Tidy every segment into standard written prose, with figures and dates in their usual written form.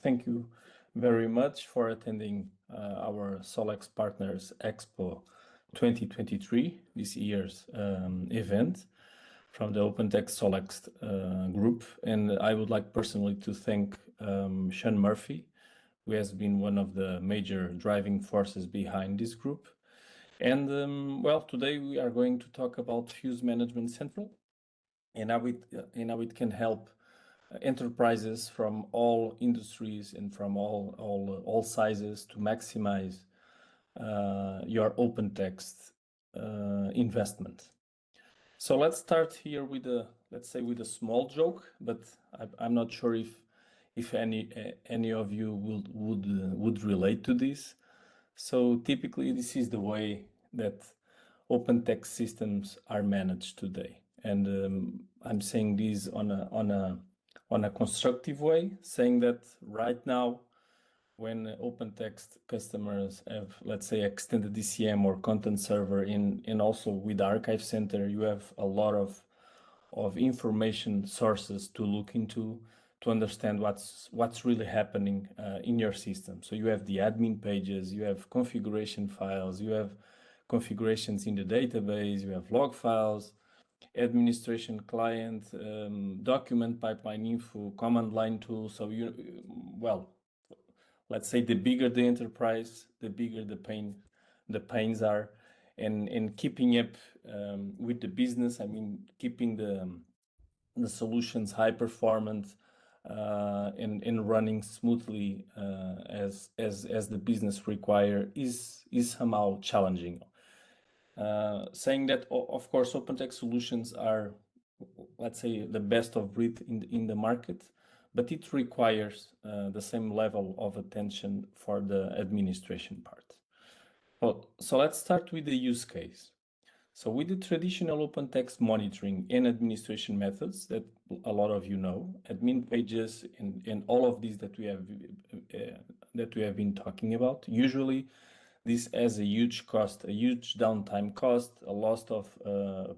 Thank you very much for attending our SolEx Partners Expo 2023, this year's event from the OpenText SolEx group. And I would like personally to thank Sean Murphy, who has been one of the major driving forces behind this group. And well, today we are going to talk about Fuse Management Central and how it can help enterprises from all industries and from all sizes to maximize your OpenText investment. So let's start here with a small joke, but I'm not sure if any of you would relate to this. So typically, this is the way that OpenText systems are managed today, and I'm saying this on a constructive way, saying that right now, when OpenText customers have, let's say, extended DCM or content server and also with Archive Center, you have a lot of information sources to look into to understand what's really happening in your system. So you have the admin pages, you have configuration files, you have configurations in the database, you have log files, administration client, document pipeline info, command line tool. So well, let's say the bigger the enterprise, the bigger the pains are, and keeping up with the business. I mean, keeping the solutions high performant and running smoothly as the business require is somehow challenging. Saying that, of course, OpenText solutions are, let's say, the best of breed in the market, but it requires the same level of attention for the administration part. Well, so let's start with the use case. So with the traditional OpenText monitoring and administration methods that a lot of you know, admin pages and all of these that we have been talking about, usually this has a huge cost, a huge downtime cost, a loss of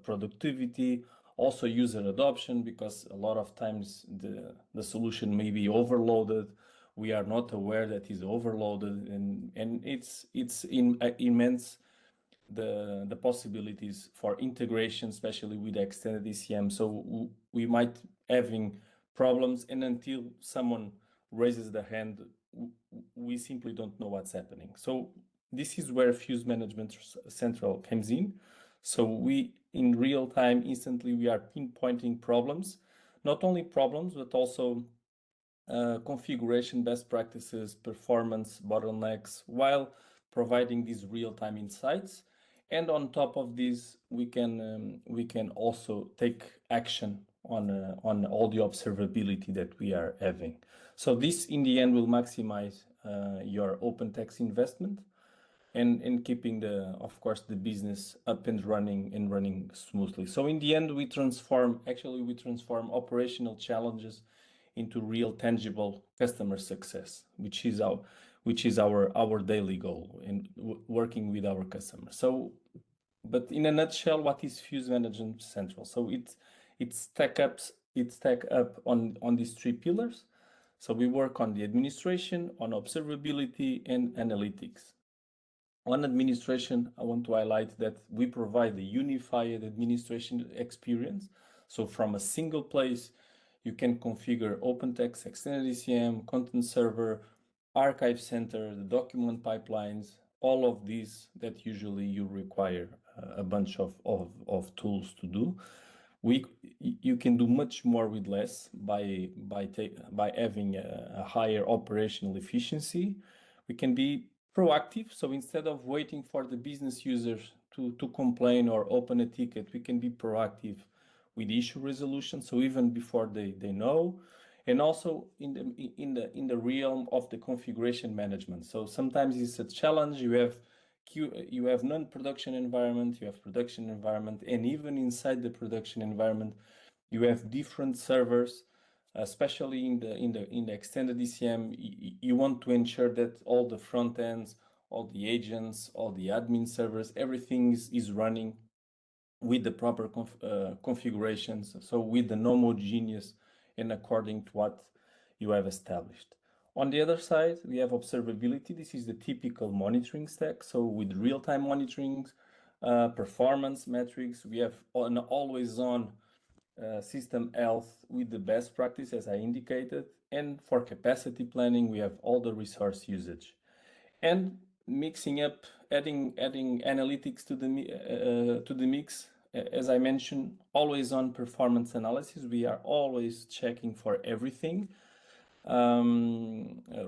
productivity, also user adoption, because a lot of times the solution may be overloaded. We are not aware that it's overloaded, and it's immense the possibilities for integration, especially with extended ECM. So we might having problems, and until someone raises the hand, we simply don't know what's happening. So this is where Fuse Management Central comes in. So we, in real time, instantly, we are pinpointing problems, not only problems, but also configuration best practices, performance bottlenecks, while providing these real-time insights. And on top of this, we can also take action on all the observability that we are having. So this, in the end, will maximize your OpenText investment and keeping of course, the business up and running smoothly. So in the end, we transform operational challenges into real tangible customer success, which is our daily goal in working with our customers. So, but in a nutshell, what is Fuse Management Central? So it's stack up on these three pillars. So we work on the administration, on observability, and analytics. On administration, I want to highlight that we provide a unified administration experience. So from a single place, you can configure OpenText, Extended ECM, Content Server, Archive Center, the document pipelines, all of these that usually you require a bunch of tools to do. You can do much more with less by having a higher operational efficiency. We can be proactive. So instead of waiting for the business users to complain or open a ticket, we can be proactive with issue resolution. So even before they know, and also in the realm of the configuration management. So sometimes it's a challenge. You have non-production environment, you have production environment, and even inside the production environment, you have different servers. Especially in the extended ECM, you want to ensure that all the front ends, all the agents, all the admin servers, everything is running with the proper configurations. So with the homogeneous and according to what you have established. On the other side, we have observability. This is the typical monitoring stack. So with real-time monitoring, performance metrics, we have an always-on system health with the best practice, as I indicated. And for capacity planning, we have all the resource usage. And mixing up, adding analytics to the mix. As I mentioned, always on performance analysis. We are always checking for everything,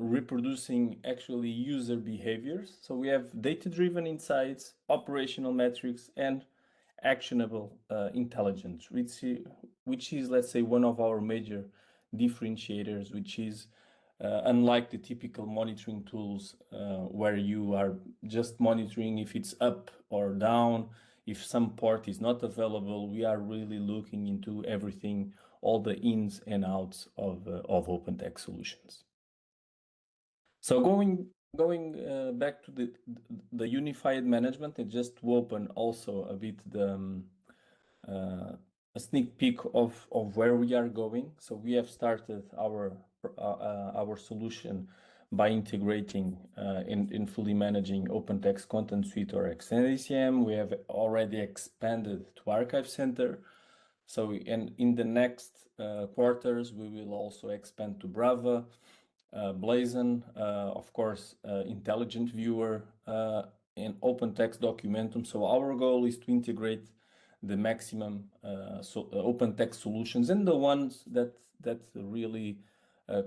reproducing actually user behaviors. So we have data-driven insights, operational metrics, and actionable intelligence, which is, let's say, one of our major differentiators, which is unlike the typical monitoring tools where you are just monitoring if it's up or down, if some port is not available. We are really looking into everything, all the ins and outs of OpenText solutions. So going back to the unified management, and just to open also a bit a sneak peek of where we are going. So we have started our solution by integrating in fully managing OpenText Content Suite or Extended ECM. We have already expanded to Archive Center. So and in the next quarters, we will also expand to Brava, Blazon, of course, Intelligent Viewer, and OpenText Documentum. So our goal is to integrate the maximum OpenText solutions and the ones that really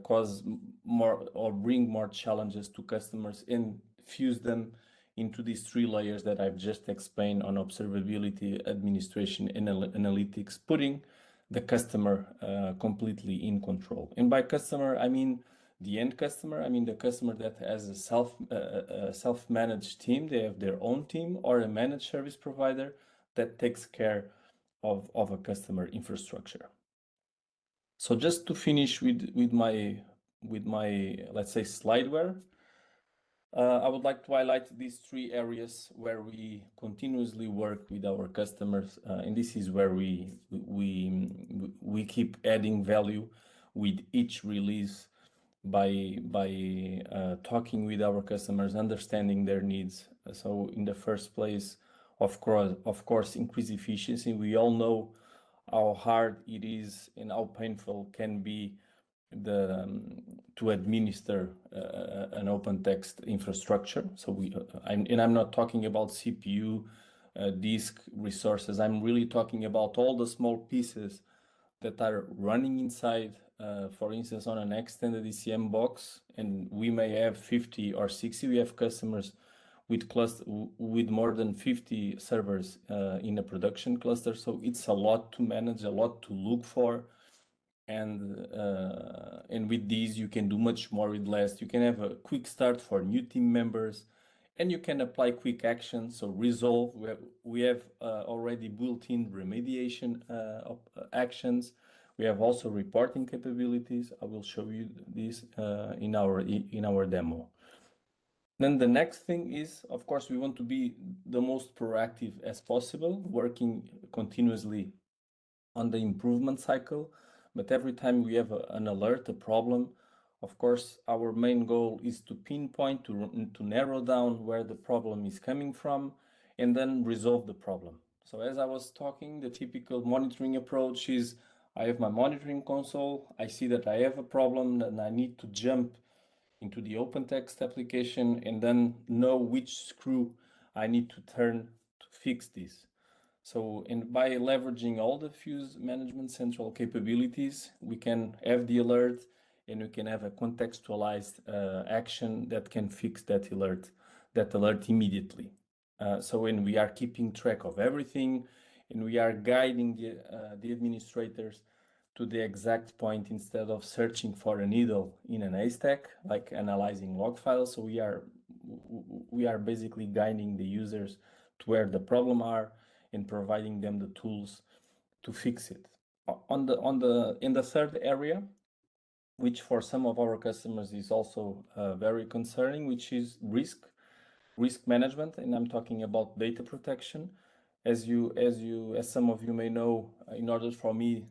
cause more or bring more challenges to customers, and fuse them into these three layers that I've just explained on observability, administration, and analytics, putting the customer completely in control. And by customer, I mean the end customer. I mean the customer that has a self-managed team. They have their own team, or a managed service provider that takes care of a customer infrastructure. So just to finish with my let's say slideware, I would like to highlight these three areas where we continuously work with our customers, and this is where we keep adding value with each release by talking with our customers, understanding their needs. So in the first place, of course, increase efficiency. We all know how hard it is and how painful can be to administer an OpenText infrastructure. So I'm not talking about CPU, disk resources. I'm really talking about all the small pieces that are running inside, for instance, on an extended ECM box, and we may have 50 or 60. We have customers with more than 50 servers in a production cluster. So it's a lot to manage, a lot to look for. And with these, you can do much more with less. You can have a quick start for new team members, and you can apply quick actions. So resolve, we have already built-in remediation actions. We have also reporting capabilities. I will show you this in our demo. Then the next thing is, of course, we want to be the most proactive as possible, working continuously on the improvement cycle. But every time we have an alert, a problem, of course, our main goal is to pinpoint, to narrow down where the problem is coming from, and then resolve the problem. So as I was talking, the typical monitoring approach is, I have my monitoring console, I see that I have a problem, and I need to jump into the OpenText application and then know which screw I need to turn to fix this. So, and by leveraging all the Fuse Management Central capabilities, we can have the alert, and we can have a contextualized action that can fix that alert immediately. So when we are keeping track of everything, and we are guiding the administrators to the exact point instead of searching for a needle in an haystack, like analyzing log files. So we are basically guiding the users to where the problem are and providing them the tools to fix it. In the third area, which for some of our customers is also very concerning, which is risk management, and I'm talking about data protection. As some of you may know, in order for me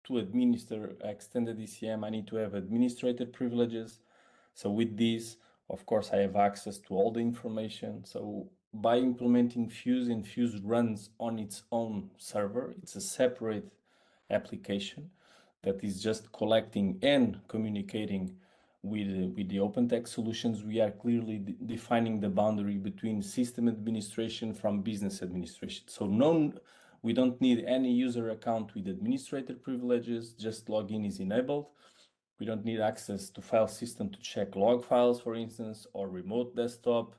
to administer extended ECM, I need to have administrator privileges. So with this, of course, I have access to all the information. So by implementing Fuse, and Fuse runs on its own server, it's a separate application that is just collecting and communicating with the OpenText solutions. We are clearly defining the boundary between system administration from business administration. So we don't need any user account with administrator privileges, just login is enabled. We don't need access to file system to check log files, for instance, or remote desktop.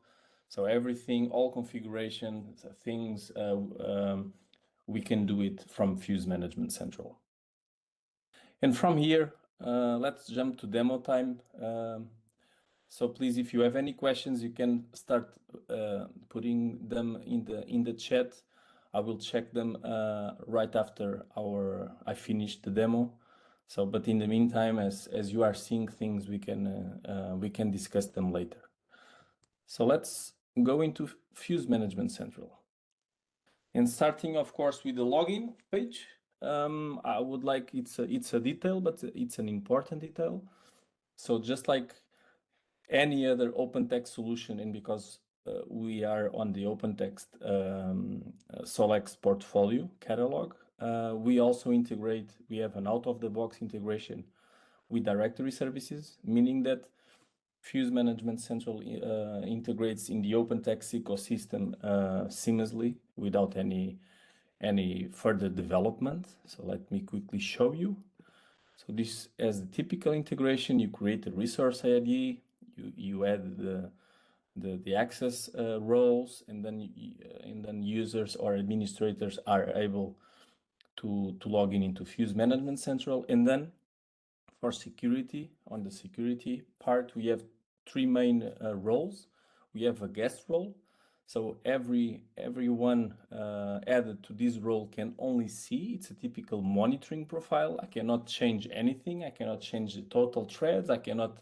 So everything, all configuration things, we can do it from Fuse Management Central. And from here, let's jump to demo time. So please, if you have any questions, you can start putting them in the chat. I will check them right after I finish the demo. So, but in the meantime, as you are seeing things, we can discuss them later. So let's go into Fuse Management Central. And starting, of course, with the login page. I would like, it's a detail, but it's an important detail. So just like any other OpenText solution, and because we are on the OpenText SolEx portfolio catalog, we also integrate, we have an out-of-the-box integration with directory services, meaning that Fuse Management Central integrates in the OpenText ecosystem seamlessly without any further development. So let me quickly show you. So this, as the typical integration, you create a resource ID, you add the access roles, and then users or administrators are able to log in into Fuse Management Central. And then for security, on the security part, we have three main roles. We have a guest role. So everyone added to this role can only see. It's a typical monitoring profile. I cannot change anything. I cannot change the total threads. I cannot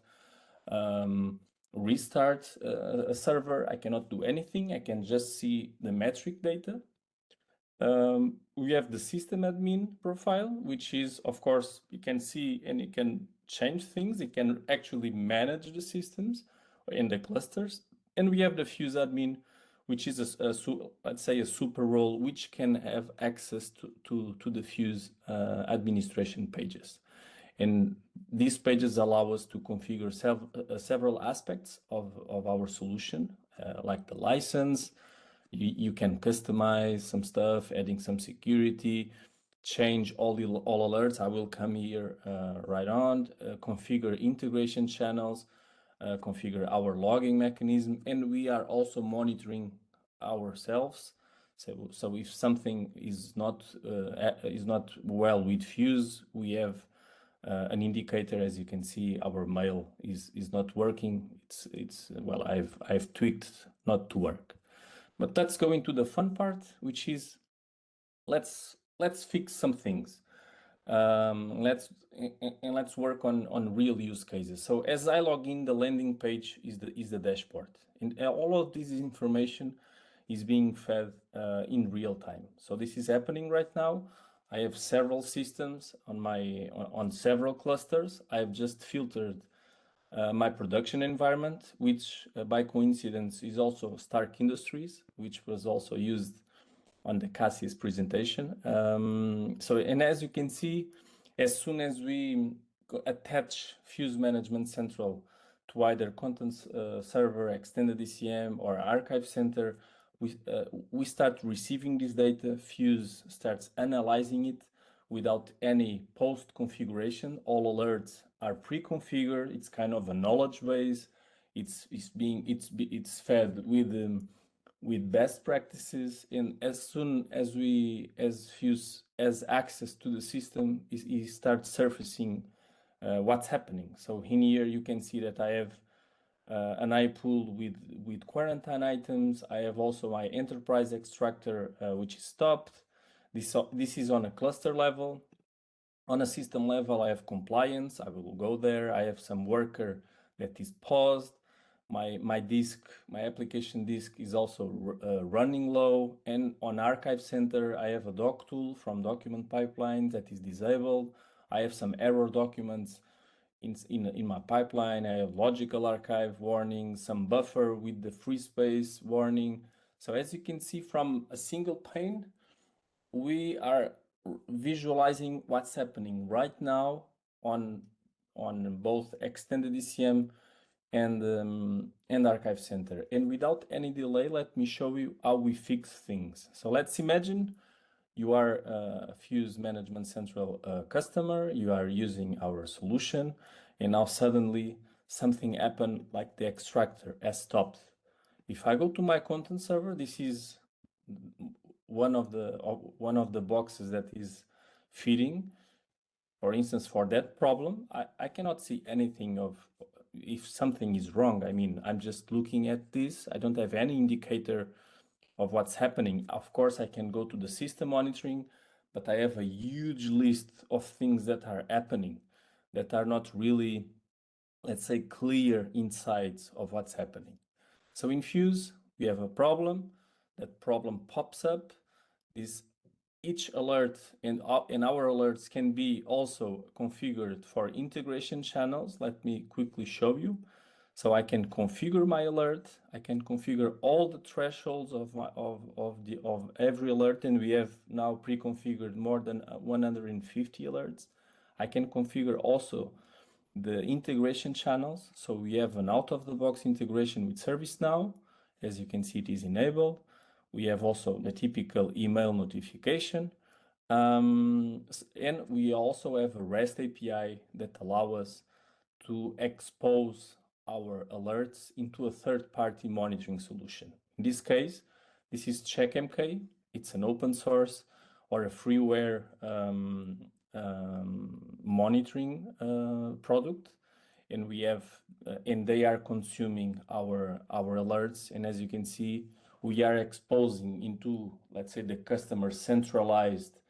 restart a server. I cannot do anything. I can just see the metric data. We have the system admin profile, which is, of course, you can see and you can change things. It can actually manage the systems in the clusters. And we have the Fuse admin, which is let's say a super role, which can have access to the Fuse administration pages. And these pages allow us to configure several aspects of our solution, like the license. You can customize some stuff, adding some security, change all alerts. I will come here right on, configure integration channels, configure our logging mechanism, and we are also monitoring ourselves. So if something is not well with Fuse, we have an indicator. As you can see, our mail is not working. It's well, I've tweaked not to work. But let's go into the fun part, which is let's fix some things. Let's work on real use cases. So as I log in, the landing page is the dashboard, and all of this information is being fed in real time. So this is happening right now. I have several systems on several clusters. I've just filtered my production environment, which by coincidence is also Stark Industries, which was also used on the Cassie's presentation. And as you can see, as soon as we attach Fuse Management Central to either content server, extended ECM, or archive center, we start receiving this data. Fuse starts analyzing it without any post configuration. All alerts are pre-configured. It's kind of a knowledge base. It's fed with best practices, and as soon as Fuse has access to the system, it starts surfacing what's happening. So in here you can see that I have an iPool with quarantine items. I have also my enterprise extractor, which is stopped. This is on a cluster level. On a system level, I have compliance. I will go there. I have some worker that is paused. My disk, my application disk is also running low. And on Archive Center, I have a doc tool from Document Pipeline that is disabled. I have some error documents in my pipeline. I have logical archive warning, some buffer with the free space warning. So as you can see from a single pane, we are visualizing what's happening right now on both extended ECM and Archive Center. And without any delay, let me show you how we fix things. So let's imagine you are a Fuse Management Central customer, you are using our solution, and now suddenly something happened, like the extractor has stopped. If I go to my content server, this is one of the boxes that is feeding. For instance, for that problem, I cannot see anything of if something is wrong. I mean, I'm just looking at this. I don't have any indicator of what's happening. Of course, I can go to the system monitoring, but I have a huge list of things that are happening that are not really, let's say, clear insights of what's happening. So in Fuse, we have a problem. That problem pops up. Each alert and our alerts can be also configured for integration channels. Let me quickly show you. So I can configure my alert. I can configure all the thresholds of every alert, and we have now pre-configured more than 150 alerts. I can configure also the integration channels. So we have an out-of-the-box integration with ServiceNow. As you can see, it is enabled. We have also the typical email notification. And we also have a REST API that allows us to expose our alerts into a third-party monitoring solution. In this case, this is CheckMK. It's an open source or a freeware monitoring product, and we have and they are consuming our alerts. And as you can see, we are exposing into, let's say, the customer centralized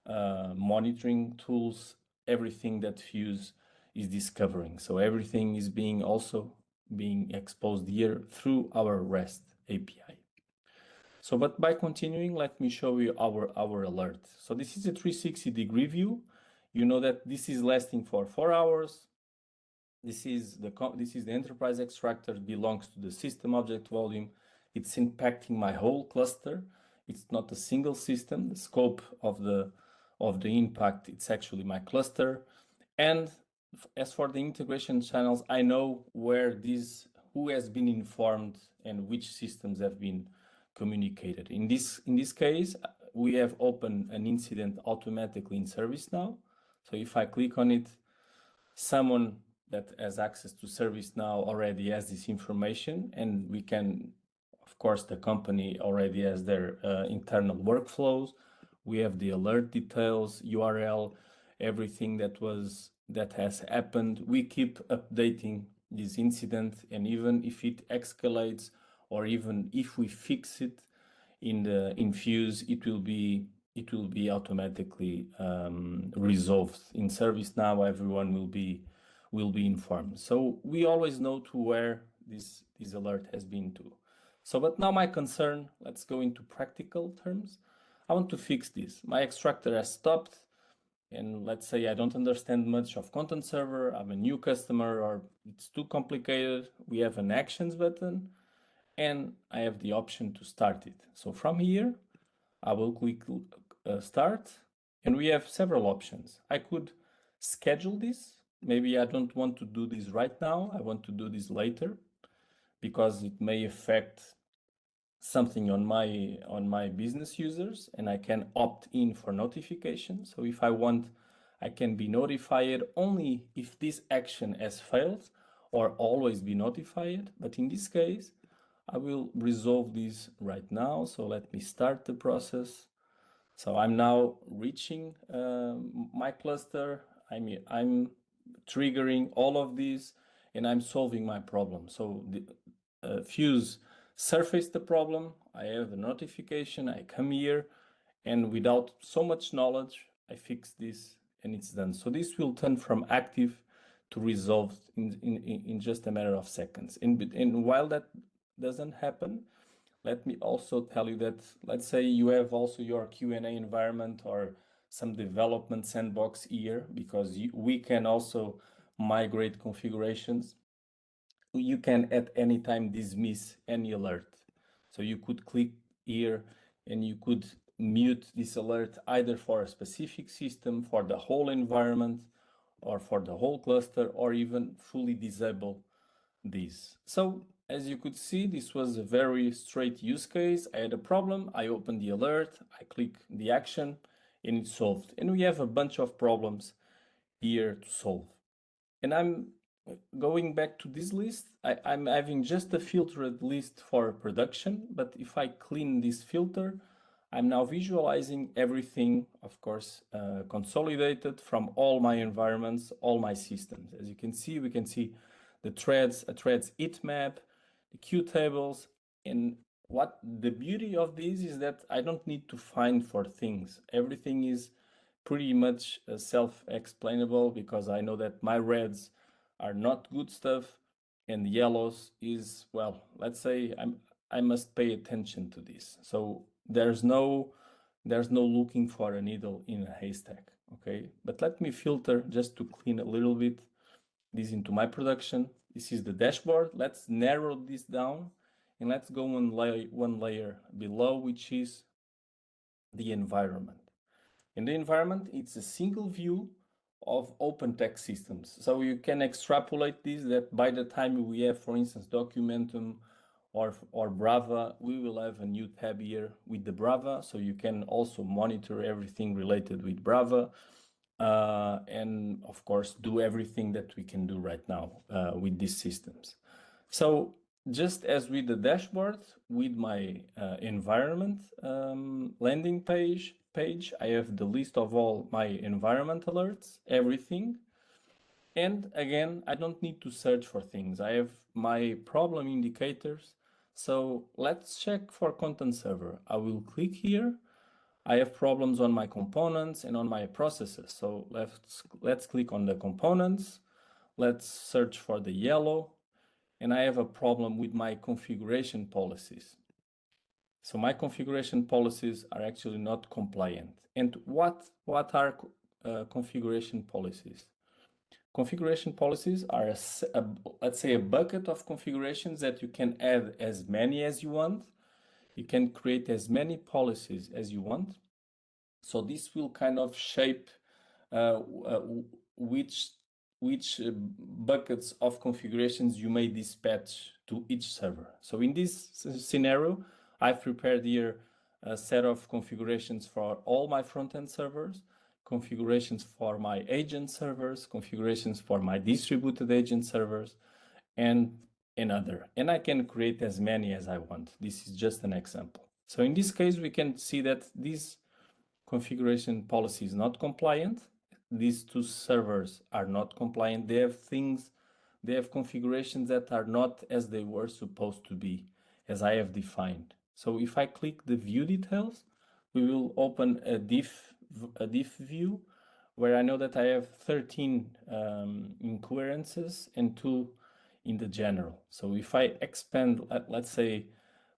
monitoring tools everything that Fuse is discovering. So everything is also being exposed here through our REST API. So, but by continuing, let me show you our alert. So this is a 360-degree view. You know that this is lasting for 4 hours. This is the enterprise extractor, belongs to the system object volume. It's impacting my whole cluster. It's not a single system. The scope of the impact, it's actually my cluster. And as for the integration channels, I know who has been informed and which systems have been communicated. In this case, we have opened an incident automatically in ServiceNow. So if I click on it, someone that has access to ServiceNow already has this information, and we can, of course, the company already has their internal workflows. We have the alert details, URL, everything that has happened. We keep updating this incident, and even if it escalates, or even if we fix it in Fuse, it will be automatically resolved in ServiceNow. Everyone will be informed. So we always know to where this alert has been to. So, but now my concern, let's go into practical terms. I want to fix this. My extractor has stopped, and let's say I don't understand much of content server. I'm a new customer, or it's too complicated. We have an actions button, and I have the option to start it. So from here, I will click start, and we have several options. I could schedule this. Maybe I don't want to do this right now. I want to do this later because it may affect something on my business users, and I can opt in for notification. So if I want, I can be notified only if this action has failed, or always be notified. But in this case, I will resolve this right now. So let me start the process. So I'm now reaching my cluster. I'm triggering all of these, and I'm solving my problem. So the Fuse surfaced the problem. I have the notification. I come here, and without so much knowledge, I fix this, and it's done. So this will turn from active to resolved in just a matter of seconds. And while that doesn't happen, let me also tell you that, let's say you have also your Q&A environment or some development sandbox here, because we can also migrate configurations, you can at any time dismiss any alert. So you could click here and you could mute this alert either for a specific system, for the whole environment, or for the whole cluster, or even fully disable this. So as you could see, this was a very straight use case. I had a problem, I opened the alert, I click the action, and it's solved. And we have a bunch of problems here to solve. And I'm going back to this list. I'm having just a filtered list for production, but if I clean this filter, I'm now visualizing everything, of course, consolidated from all my environments, all my systems. As you can see, we can see the threads, a threads heat map, the queue tables, and what the beauty of this is that I don't need to find for things. Everything is pretty much self-explainable because I know that my reds are not good stuff and yellows is, well, let's say I must pay attention to this. So there's no looking for a needle in a haystack, okay? But let me filter just to clean a little bit this into my production. This is the dashboard. Let's narrow this down and let's go one layer below, which is the environment. In the environment, it's a single view of OpenText systems. So you can extrapolate this that by the time we have, for instance, Documentum or Brava, we will have a new tab here with the Brava. So you can also monitor everything related with Brava. And of course, do everything that we can do right now with these systems. So just as with the dashboard, with my environment landing page, I have the list of all my environment alerts, everything. And again, I don't need to search for things. I have my problem indicators. So let's check for content server. I will click here. I have problems on my components and on my processes. So let's click on the components. Let's search for the yellow. And I have a problem with my configuration policies. So my configuration policies are actually not compliant. And what are configuration policies? Configuration policies are let's say a bucket of configurations that you can add as many as you want. You can create as many policies as you want. So this will kind of shape which buckets of configurations you may dispatch to each server. So in this scenario, I've prepared here a set of configurations for all my front-end servers, configurations for my agent servers, configurations for my distributed agent servers, and another. And I can create as many as I want. This is just an example. So in this case, we can see that this configuration policy is not compliant. These two servers are not compliant. They have configurations that are not as they were supposed to be, as I have defined. So if I click the view details, we will open a diff view where I know that I have 13 incoherences and 2 in the general. So if I expand, let's say,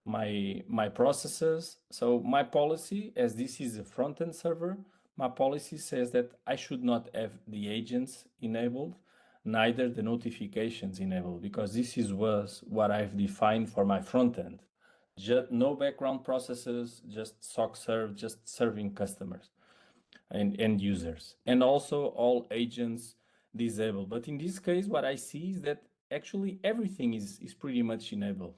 my processes. So my policy, as this is a front-end server, my policy says that I should not have the agents enabled, neither the notifications enabled, because this was what I've defined for my front-end. Just no background processes, just SOC serve, just serving customers and end users, and also all agents disabled. But in this case, what I see is that actually everything is pretty much enabled.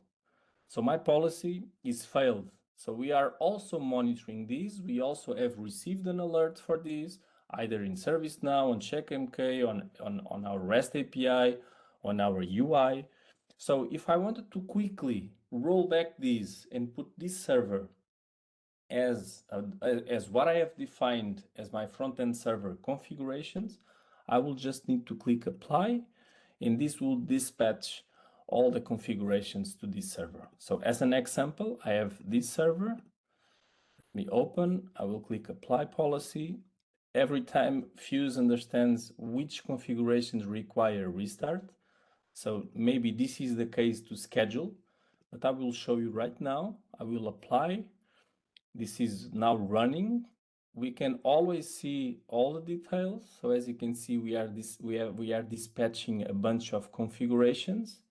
So my policy is failed. So we are also monitoring this. We also have received an alert for this, either in ServiceNow, on CheckMK, on our REST API, on our UI. So if I wanted to quickly roll back this and put this server as what I have defined as my front-end server configurations, I will just need to click apply, and this will dispatch all the configurations to this server. So as an example, I have this server. Let me open. I will click apply policy. Every time Fuse understands which configurations require restart. So maybe this is the case to schedule, but I will show you right now. I will apply. This is now running. we can always see all the details. So as you can see, we are dispatching a bunch of configurations,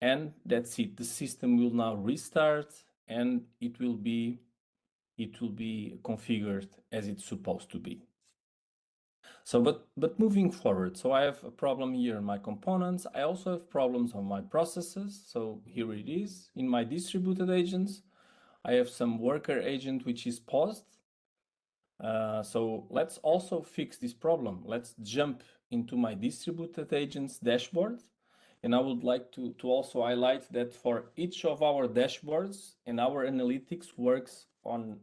and that's it. The system will now restart, and it will be configured as it's supposed to be. So, but moving forward, so I have a problem here in my components. I also have problems on my processes. So here it is in my distributed agents. I have some worker agent which is paused. So let's also fix this problem. Let's jump into my distributed agents dashboard. And I would like to also highlight that for each of our dashboards, and our analytics works on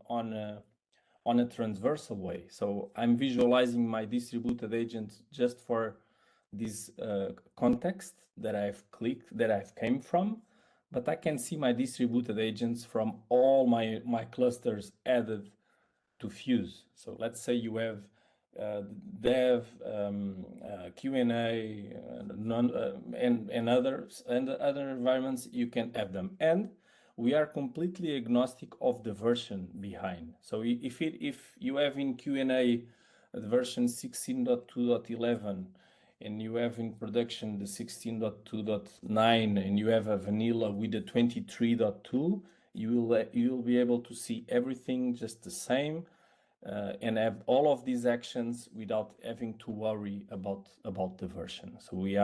a transversal way. So I'm visualizing my distributed agent just for this context that I've clicked, that I've came from, but I can see my distributed agents from all my clusters added to Fuse. So let's say you have dev, Q&A, and other environments, you can have them. And we are completely agnostic of the version behind. So if you have in Q&A the version 16.2.11, and you have in production the 16.2.9, and you have a vanilla with the 23.2, you will be able to see everything just the same, and have all of these actions without having to worry about the version. So we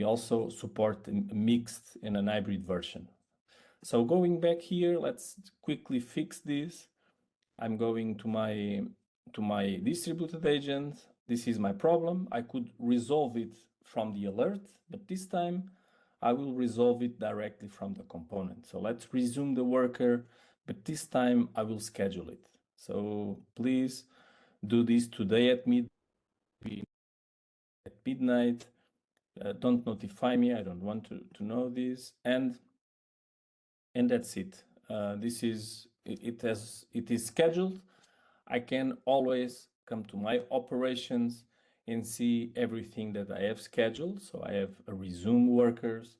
also support a mixed and a hybrid version. So going back here, let's quickly fix this. I'm going to my distributed agent. This is my problem. I could resolve it from the alert, but this time I will resolve it directly from the component. So let's resume the worker, but this time I will schedule it. So please do this today at midnight. Don't notify me. I don't want to know this. And that's it. It is scheduled. I can always come to my operations and see everything that I have scheduled. So I have a resume workers,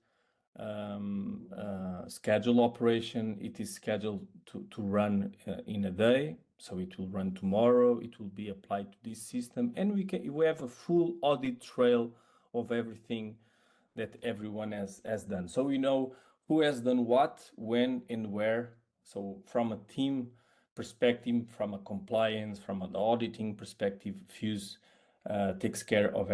schedule operation. It is scheduled to run in a day. So it will run tomorrow. It will be applied to this system. And we have a full audit trail of everything that everyone has done. So we know who has done what, when, and where. So from a team perspective, from a compliance, from an auditing perspective, Fuse takes care of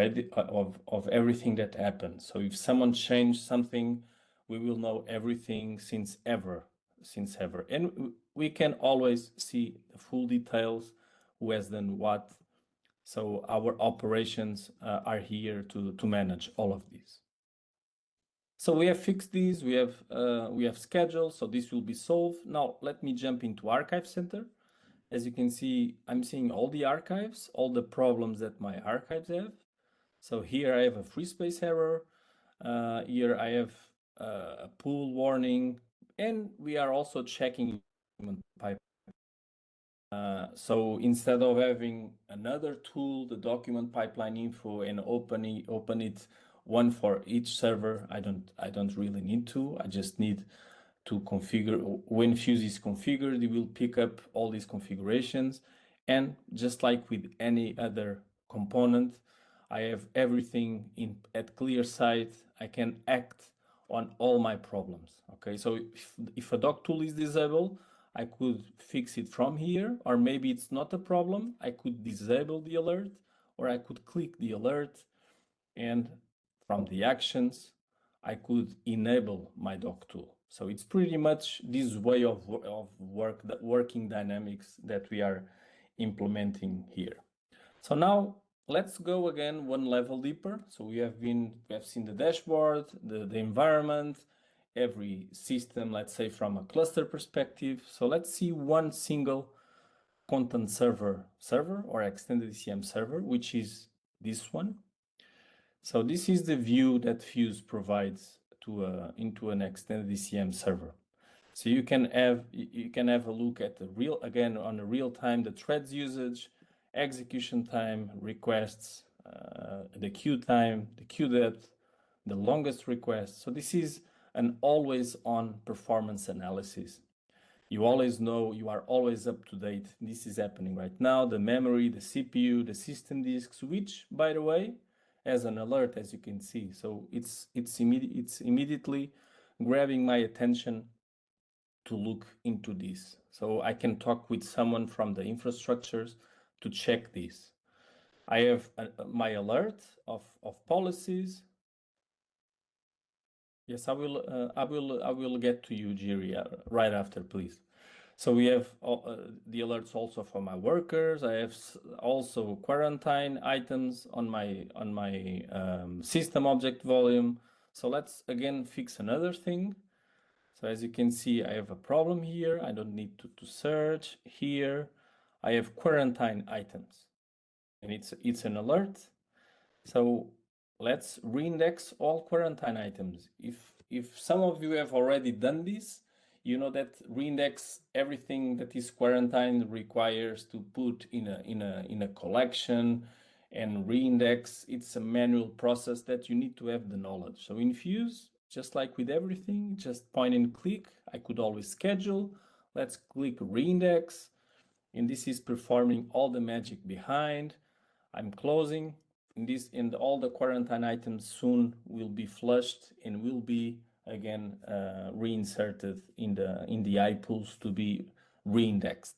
everything that happens. So if someone changed something, we will know everything since ever. And we can always see the full details, who has done what. So our operations are here to manage all of this. So we have fixed these, we have scheduled, so this will be solved. Now let me jump into Archive Center. As you can see, I'm seeing all the archives, all the problems that my archives have. So here I have a free space error. Here I have a pull warning, and we are also checking pipe. So instead of having another tool, the document pipeline info, and open it one for each server, I don't really need to. I just need to configure. When Fuse is configured, it will pick up all these configurations, and just like with any other component, I have everything at clear sight. I can act on all my problems. Okay, so if a doc tool is disabled, I could fix it from here, or maybe it's not a problem. I could disable the alert, or I could click the alert, and from the actions, I could enable my doc tool. So it's pretty much this way of working dynamics that we are implementing here. So now let's go again one level deeper. So we have seen the dashboard, the environment, every system, let's say from a cluster perspective. So let's see one single content server or extended ECM server, which is this one. So this is the view that Fuse provides into an extended ECM server. So you can have a look at the real time, the threads usage, execution time, requests, the queue time, the queue depth, the longest request. So this is an always on performance analysis. You always know, you are always up to date. This is happening right now. The memory, the CPU, the system disks, which, by the way, has an alert, as you can see. So it's immediately grabbing my attention to look into this. So I can talk with someone from the infrastructures to check this. I have my alert of policies. Yes, I will get to you, Jiri, right after, please. So we have the alerts also for my workers. I have also quarantine items on my system object volume. So let's again fix another thing. So as you can see, I have a problem here. I don't need to search here. I have quarantine items, and it's an alert. So let's reindex all quarantine items. If some of you have already done this, you know that reindex everything that is quarantined requires to put in a collection and reindex. It's a manual process that you need to have the knowledge. So in Fuse, just like with everything, just point and click. I could always schedule. Let's click reindex, and this is performing all the magic behind. I'm closing. And all the quarantine items soon will be flushed and will be again reinserted in the iPools to be reindexed.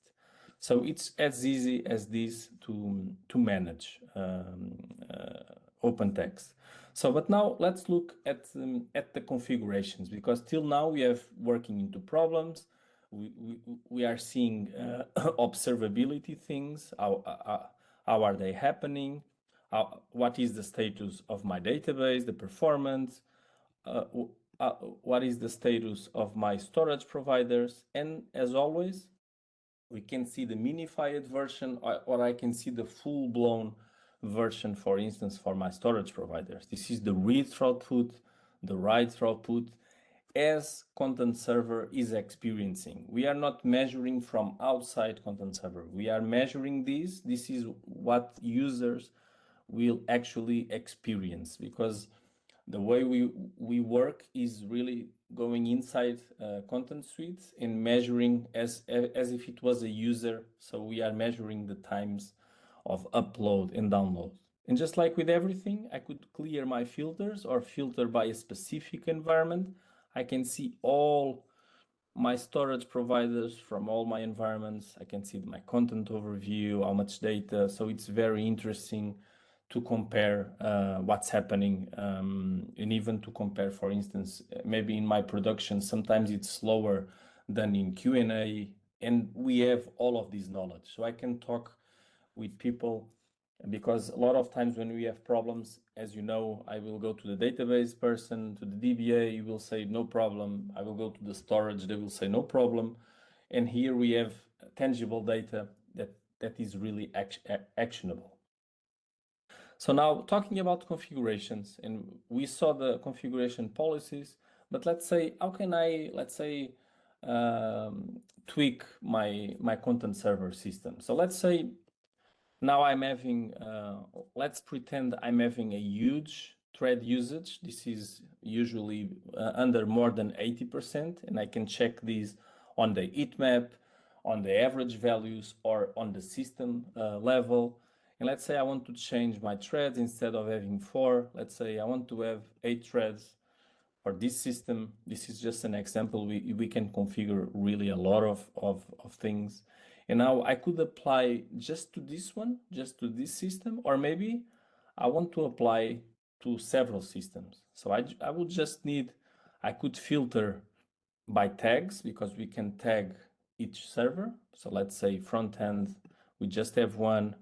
So it's as easy as this to manage OpenText. So, but now let's look at the configurations, because till now we have working into problems. We are seeing observability things. How are they happening? What is the status of my database, the performance? What is the status of my storage providers? And as always, we can see the minified version, or I can see the full-blown version, for instance, for my storage providers. This is the read throughput, the write throughput, as content server is experiencing. We are not measuring from outside content server. We are measuring this. This is what users will actually experience, because the way we work is really going inside content suites and measuring as if it was a user. So we are measuring the times of upload and download. And just like with everything, I could clear my filters or filter by a specific environment. I can see all my storage providers from all my environments. I can see my content overview, how much data. So it's very interesting to compare what's happening, and even to compare, for instance, maybe in my production, sometimes it's slower than in Q&A, and we have all of this knowledge. So I can talk with people, because a lot of times when we have problems, as you know, I will go to the database person, to the DBA, you will say no problem. I will go to the storage, they will say no problem. And here we have tangible data that is really actionable. So now talking about configurations, and we saw the configuration policies, but let's say, how can I, tweak my content server system? So let's say now I'm having, let's pretend I'm having a huge thread usage. This is usually under more than 80%, and I can check these on the heat map, on the average values, or on the system level. And let's say I want to change my threads. Instead of having 4, let's say I want to have 8 threads for this system. This is just an example. We can configure really a lot of things. And now I could apply just to this one, just to this system, or maybe I want to apply to several systems. So I would just need, I could filter by tags, because we can tag each server. So let's say front end, we just have one,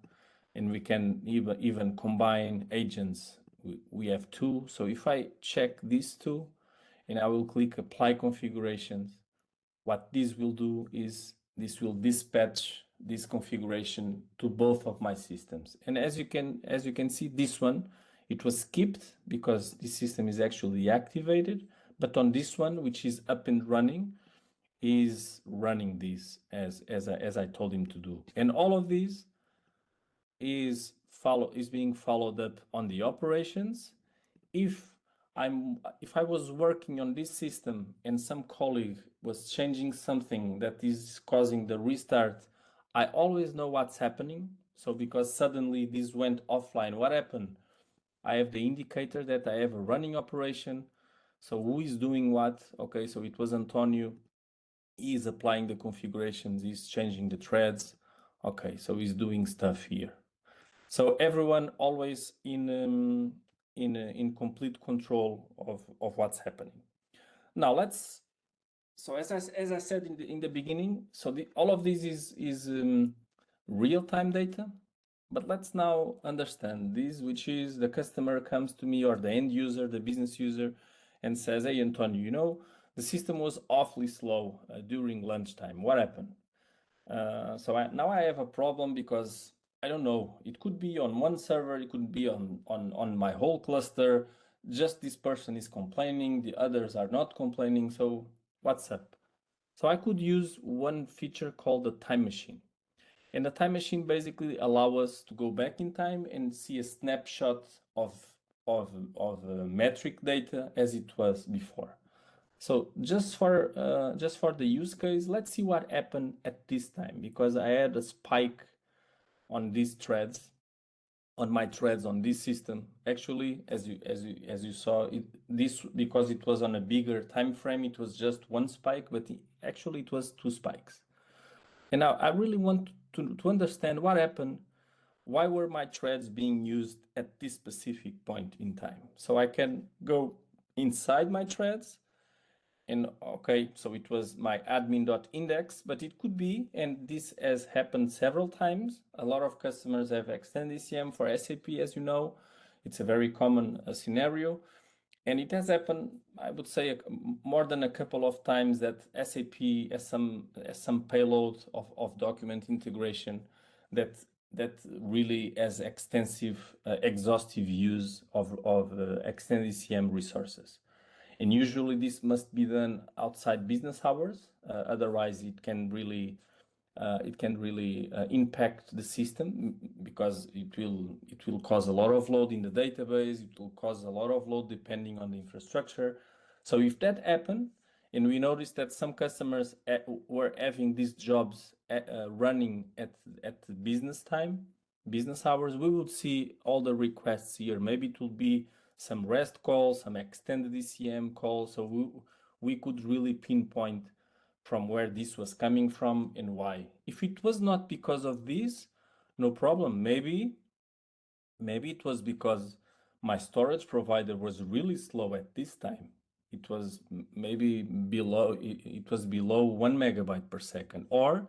and we can even combine agents. We have 2. So if I check these 2 and I will click apply configurations, what this will do is this will dispatch this configuration to both of my systems. And as you can see, this one, it was skipped because this system is actually activated, but on this one, which is up and running, is running this as I told him to do. And all of these is being followed up on the operations. If if I was working on this system and some colleague was changing something that is causing the restart, I always know what's happening. So because suddenly this went offline, what happened? I have the indicator that I have a running operation. So who is doing what? Okay, so it was Antonio. He's applying the configurations, he's changing the threads. Okay, so he's doing stuff here. So everyone always in complete control of what's happening. Now so as I said in the beginning, so all of this is real-time data, but let's now understand this, which is the customer comes to me or the end user, the business user, and says, "Hey, Antonio, the system was awfully slow during lunchtime. What happened?" Now I have a problem because I don't know. It could be on one server, it could be on my whole cluster. Just this person is complaining, the others are not complaining. So what's up? So I could use one feature called the time machine. And the time machine basically allow us to go back in time and see a snapshot of metric data as it was before. So just for the use case, let's see what happened at this time, because I had a spike on these threads, on my threads on this system. Actually, as you saw, this because it was on a bigger time frame, it was just one spike, but actually it was two spikes. And now I really want to understand what happened. Why were my threads being used at this specific point in time? So I can go inside my threads. And okay, so it was my admin.index, but it could be, and this has happened several times. A lot of customers have extended ECM for SAP, as you know. It's a very common scenario. And it has happened, I would say, more than a couple of times that SAP has some payload of document integration that really has extensive, exhaustive use of extended ECM resources. And usually this must be done outside business hours. Otherwise, it can really impact the system, because it will cause a lot of load in the database. It will cause a lot of load depending on the infrastructure. So if that happened, and we noticed that some customers were having these jobs running at the business hours, we would see all the requests here. Maybe it will be some REST calls, some extended ECM calls. So we could really pinpoint from where this was coming from and why. If it was not because of this, no problem. Maybe it was because my storage provider was really slow at this time. It was maybe below, it was below 1 MB per second, or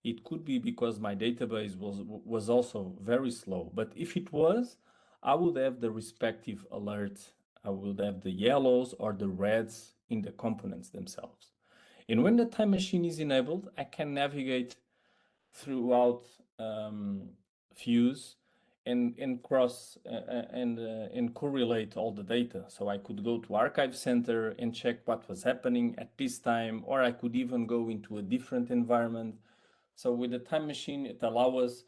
it could be because my database was also very slow. But if it was, I would have the respective alert. I would have the yellows or the reds in the components themselves. And when the time machine is enabled, I can navigate throughout views and cross and correlate all the data. So I could go to Archive Center and check what was happening at this time, or I could even go into a different environment. So with the time machine, it allows us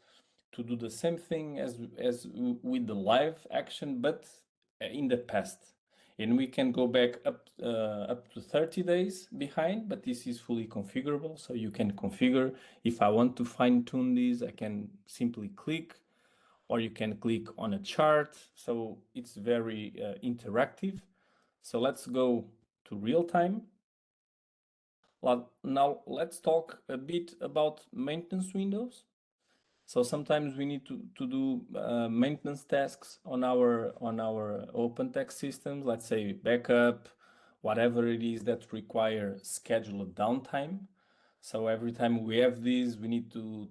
to do the same thing as with the live action, but in the past. And we can go back up to 30 days behind, but this is fully configurable. So you can configure. If I want to fine tune this, I can simply click, or you can click on a chart. So it's very interactive. So let's go to real time. Now let's talk a bit about maintenance windows. So sometimes we need to do maintenance tasks on our OpenText systems, let's say backup, whatever it is that require scheduled downtime. So every time we have these, we need to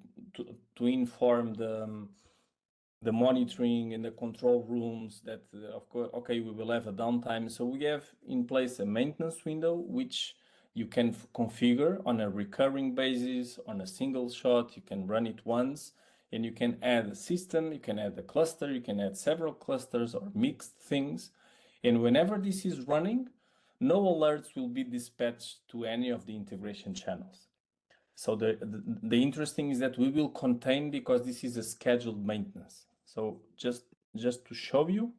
inform the monitoring and the control rooms that, of course, okay, we will have a downtime. So we have in place a maintenance window, which you can configure on a recurring basis, on a single shot. You can run it once, and you can add a system, you can add a cluster, you can add several clusters or mixed things. And whenever this is running, no alerts will be dispatched to any of the integration channels. So the interesting is that we will contain, because this is a scheduled maintenance. So just to show you,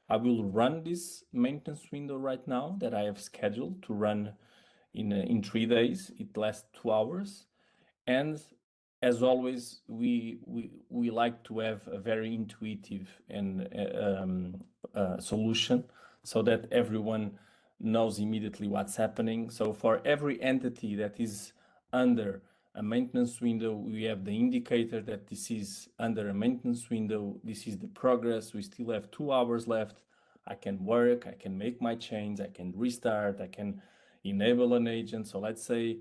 I will run this maintenance window right now that I have scheduled to run in 3 days. It lasts 2 hours. And as always, we like to have a very intuitive and solution so that everyone knows immediately what's happening. So for every entity that is under a maintenance window, we have the indicator that this is under a maintenance window. This is the progress. We still have 2 hours left. I can work, I can make my change, I can restart, I can enable an agent. So let's say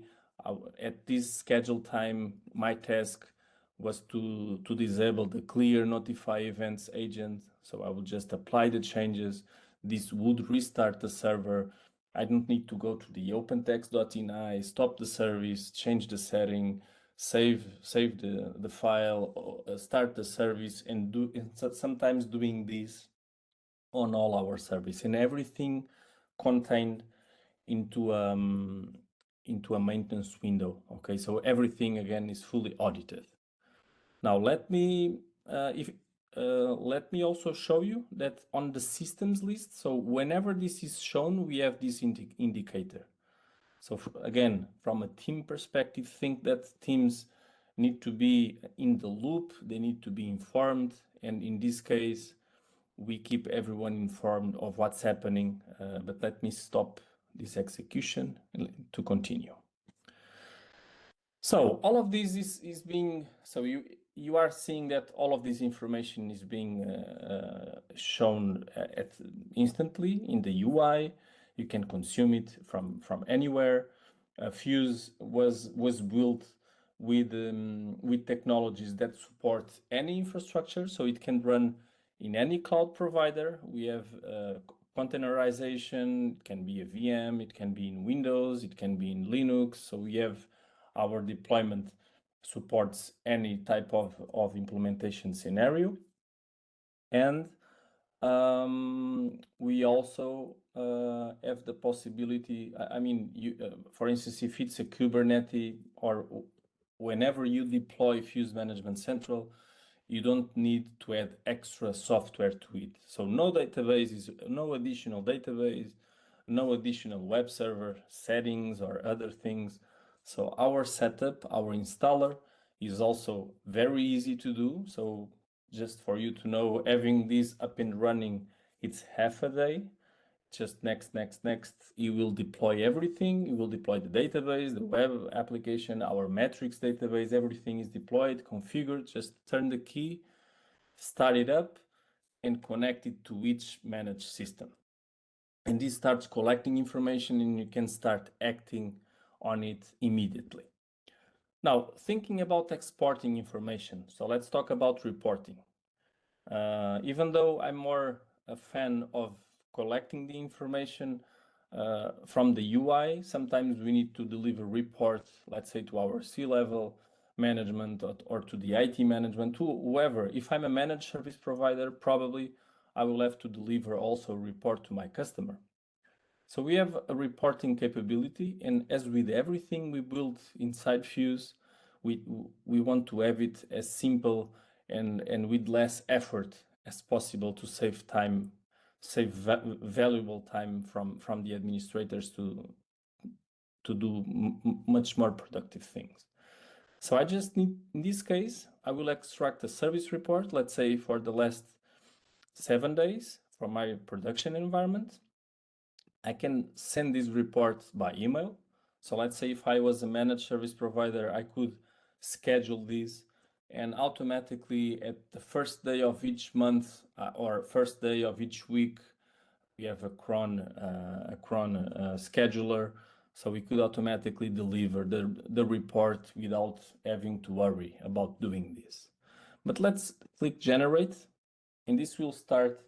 at this scheduled time, my task was to disable the clear notify events agent. So I will just apply the changes. This would restart the server. I don't need to go to the OpenText.ini, stop the service, change the setting, save the file, start the service, and sometimes doing this on all our service, and everything contained into a maintenance window. Okay, so everything again is fully audited. Now let me let me also show you that on the systems list. So whenever this is shown, we have this indicator. So again, from a team perspective, think that teams need to be in the loop, they need to be informed, and in this case, we keep everyone informed of what's happening. But let me stop this execution to continue. So all of this is being, so you are seeing that all of this information is being shown instantly in the UI. You can consume it from anywhere. Fuse was built with technologies that support any infrastructure, so it can run in any cloud provider. We have containerization. It can be a VM, it can be in Windows, it can be in Linux. So we have our deployment supports any type of implementation scenario. And we also have the possibility, I mean, for instance, if it's a Kubernetes or whenever you deploy Fuse Management Central, you don't need to add extra software to it. So no databases, no additional database, no additional web server settings or other things. So our setup, our installer is also very easy to do. So just for you to know, having this up and running, it's half a day. Just next. You will deploy everything. You will deploy the database, the web application, our metrics database, everything is deployed, configured. Just turn the key, start it up, and connect it to each managed system. And this starts collecting information and you can start acting on it immediately. Now, thinking about exporting information. So let's talk about reporting. Even though I'm more a fan of collecting the information from the UI, sometimes we need to deliver reports, let's say to our C-level management or to the IT management, to whoever. If I'm a managed service provider, probably I will have to deliver also a report to my customer. So we have a reporting capability, and as with everything we build inside Fuse, we want to have it as simple and with less effort as possible to save time, save valuable time from the administrators to do much more productive things. So I just need, in this case, I will extract a service report, let's say for the last 7 days from my production environment. I can send these reports by email. So let's say if I was a managed service provider, I could schedule this, and automatically at the first day of each month or first day of each week, we have a cron scheduler. So we could automatically deliver the report without having to worry about doing this. But let's click generate, and this will start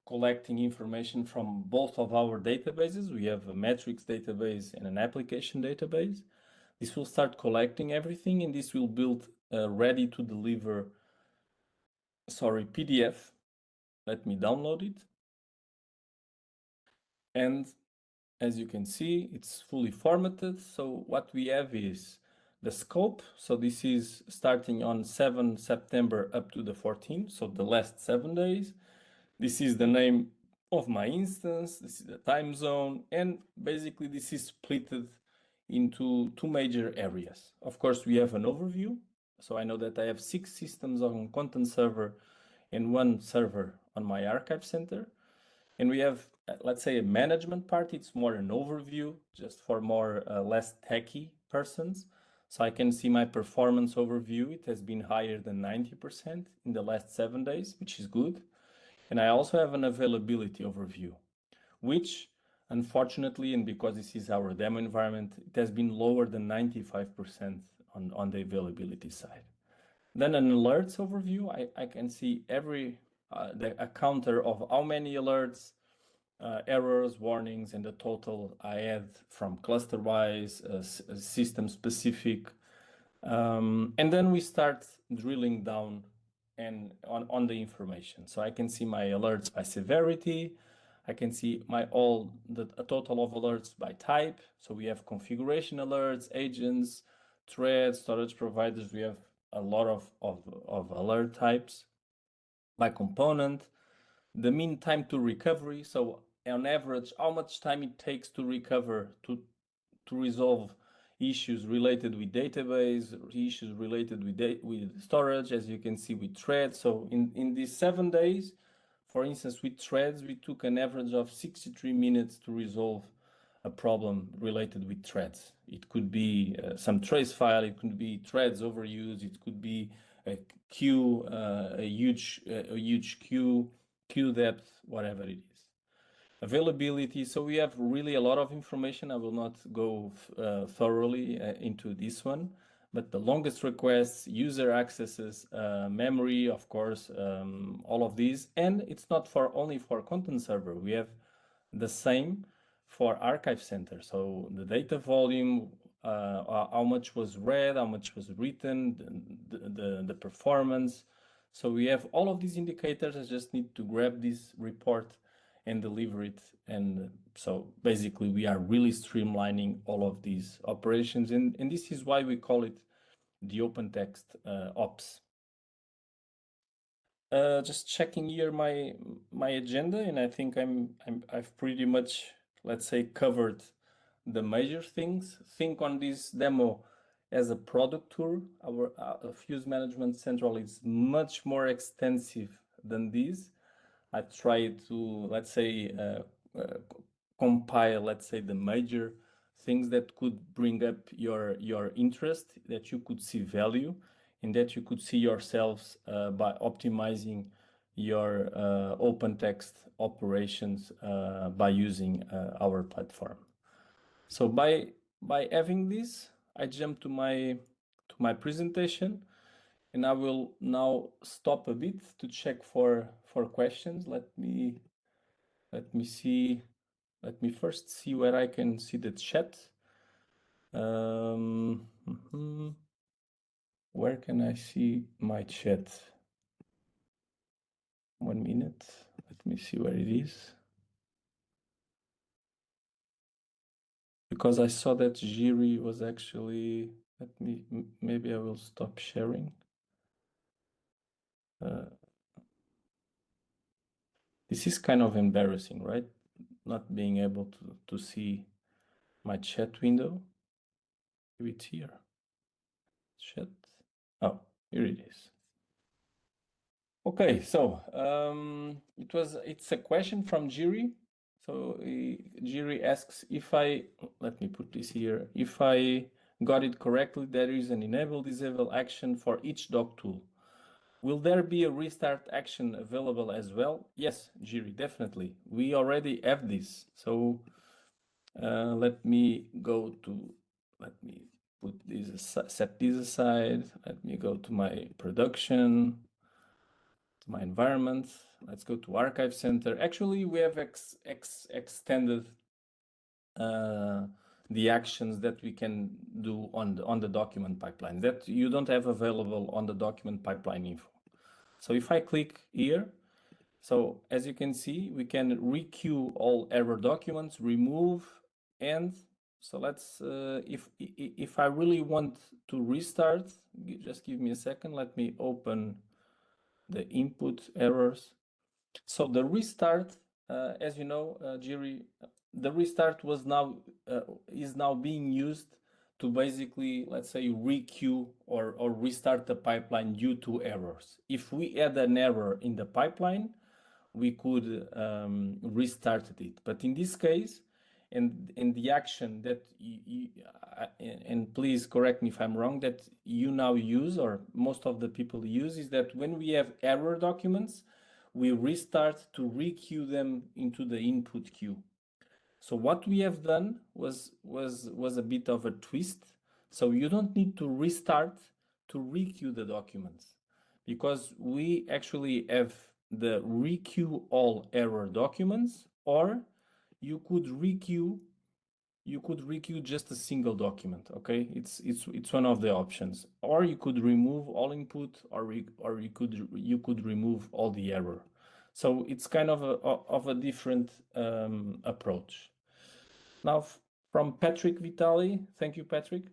collecting information from both of our databases. We have a metrics database and an application database. This will start collecting everything, and this will build a ready to deliver, PDF. Let me download it. And as you can see, it's fully formatted. So what we have is the scope. So this is starting on 7 September up to the 14th, so the last 7 days. This is the name of my instance, this is the time zone, and basically this is split into two major areas. Of course, we have an overview. So I know that I have 6 systems on content server and 1 server on my archive center. And we have, let's say, a management part. It's more an overview, just for more less techy persons. So I can see my performance overview. It has been higher than 90% in the last 7 days, which is good. And I also have an availability overview, which unfortunately, and because this is our demo environment, it has been lower than 95% on the availability side. Then an alerts overview, I can see a counter of how many alerts, errors, warnings, and the total I had from cluster-wise, system-specific. And then we start drilling down and on the information. So I can see my alerts by severity. I can see a total of alerts by type. So we have configuration alerts, agents, threads, storage providers. We have a lot of alert types by component, the mean time to recovery. So on average, how much time it takes to recover, to resolve issues related with database, issues related with storage, as you can see with threads. So in these 7 days, for instance, with threads, we took an average of 63 minutes to resolve a problem related with threads. It could be some trace file, it could be threads overuse, it could be a queue, a huge queue depth, whatever it is. Availability. So we have really a lot of information. I will not go thoroughly into this one, but the longest requests, user accesses, memory, of course, all of these. And it's not only for content server. We have the same for archive center. So the data volume, how much was read, how much was written, the performance. So we have all of these indicators. I just need to grab this report and deliver it. And so basically we are really streamlining all of these operations. And this is why we call it the OpenText ops. Just checking here my agenda, and I think I've pretty much, let's say, covered the major things. Think on this demo as a product tour. Our Fuse Management Central is much more extensive than this. I tried to, let's say, compile, let's say, the major things that could bring up your interest, that you could see value, and that you could see yourselves by optimizing your OpenText operations by using our platform. So by having this, I jump to my presentation, and I will now stop a bit to check for questions. Let me see. Let me first see where I can see the chat. Where can I see my chat? 1 minute. Let me see where it is. Because I saw that Jiri was actually, maybe I will stop sharing. This is kind of embarrassing, right? Not being able to see my chat window. Maybe it's here. Chat. Oh, here it is. Okay, so it's a question from Jiri. So Jiri asks if let me put this here. If I got it correctly, there is an enable disable action for each doc tool. Will there be a restart action available as well? Yes, Jiri, definitely. We already have this. So let me put this, set this aside. Let me go to my production, to my environment. Let's go to Archive Center. Actually, we have extended the actions that we can do on the document pipeline that you don't have available on the document pipeline info. So if I click here, so as you can see, we can requeue all error documents, remove, and so let's, if I really want to restart, just give me a second. Let me open the input errors. So the restart as you know, Jiri, the restart is now being used to basically, let's say, requeue or restart the pipeline due to errors. If we had an error in the pipeline, we could restart it. But in this case, and the action that and please correct me if I'm wrong, that you now use, or most of the people use, is that when we have error documents, we restart to requeue them into the input queue. So what we have done was a bit of a twist. So you don't need to restart to requeue the documents, because we actually have the requeue all error documents, or you could requeue just a single document. Okay, it's one of the options. Or you could remove all input, or you could remove all the error. So it's kind of a different approach. Now, from Patrick Vitali, thank you, Patrick.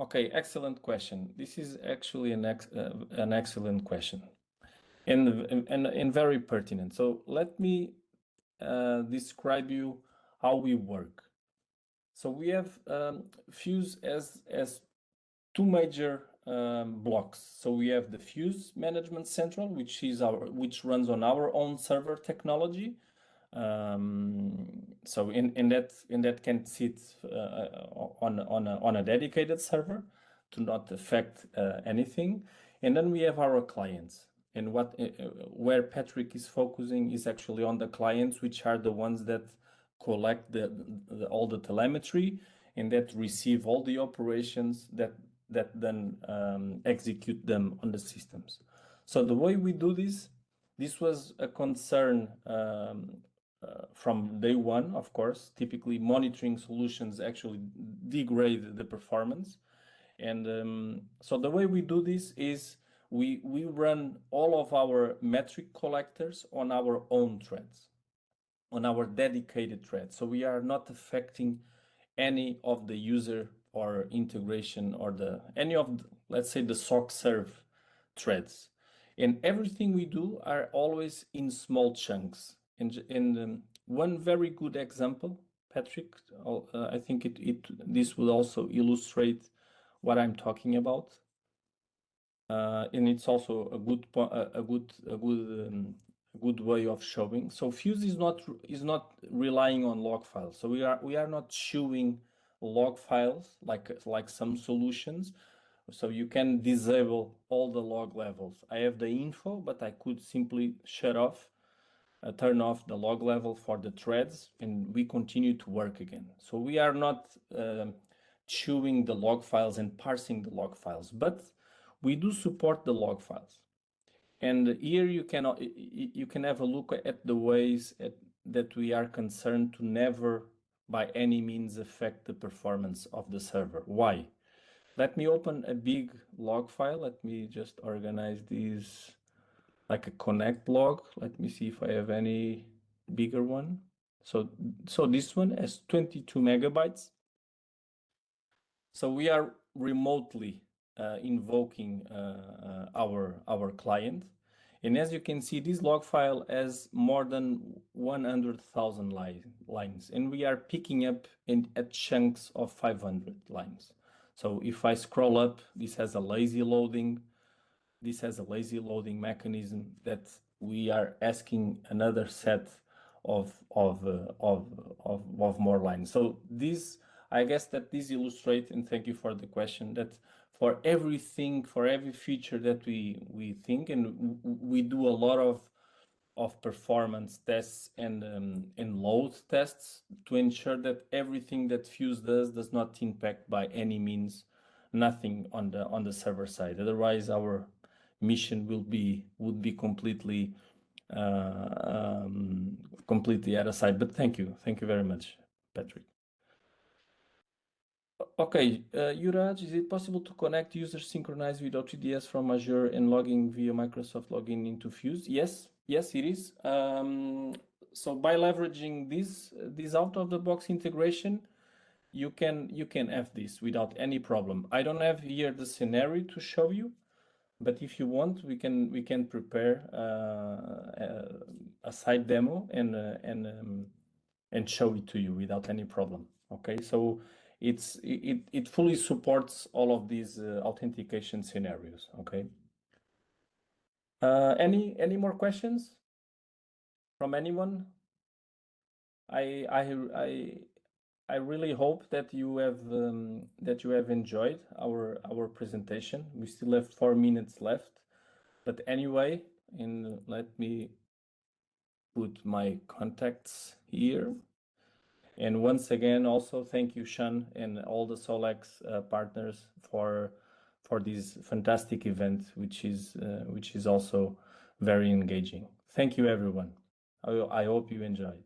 Okay, excellent question. This is actually an excellent question, and very pertinent. So let me describe you how we work. So we have Fuse as two major blocks. So we have the Fuse Management Central, which runs on our own server technology. So in that can sit on a dedicated server to not affect anything. And then we have our clients. And where Patrick is focusing is actually on the clients, which are the ones that collect all the telemetry and that receive all the operations that then execute them on the systems. So the way we do this was a concern from day one, of course. Typically, monitoring solutions actually degrade the performance. And so the way we do this is we run all of our metric collectors on our own threads, on our dedicated threads. So we are not affecting any of the user or integration or any of let's say the SOC serve threads. And everything we do are always in small chunks. And one very good example, Patrick, I think this will also illustrate what I'm talking about. And it's also a good way of showing. So Fuse is not relying on log files. So we are not showing log files like some solutions. So you can disable all the log levels. I have the info, but I could simply turn off the log level for the threads, and we continue to work again. So we are not chewing the log files and parsing the log files, but we do support the log files. And here you can have a look at the ways that we are concerned to never by any means affect the performance of the server. Why? Let me open a big log file. Let me just organize these like a connect log. Let me see if I have any bigger one. So this one has 22 megabytes. So we are remotely invoking our client. And as you can see, this log file has more than 100,000 lines, and we are picking up at chunks of 500 lines. So if I scroll up, this has a lazy loading. This has a lazy loading mechanism that we are asking another set of more lines. So I guess that this illustrates, and thank you for the question, that for everything, for every feature that we think, and we do a lot of performance tests and load tests to ensure that everything that Fuse does not impact by any means nothing on the server side. Otherwise, our mission would be completely out of sight. But thank you very much, Patrick. Okay, Yuraj, is it possible to connect users synchronized with OTDS from Azure and logging via Microsoft login into Fuse? Yes, it is. So by leveraging this out-of-the-box integration, you can have this without any problem. I don't have here the scenario to show you, but if you want, we can prepare a side demo and show it to you without any problem. Okay, so it fully supports all of these authentication scenarios. Okay. Any more questions from anyone? I really hope that you have enjoyed our presentation. We still have 4 minutes left, but anyway, let me put my contacts here. And once again, also thank you, Sean, and all the SolEx partners for this fantastic event, which is also very engaging. Thank you, everyone. I hope you enjoyed.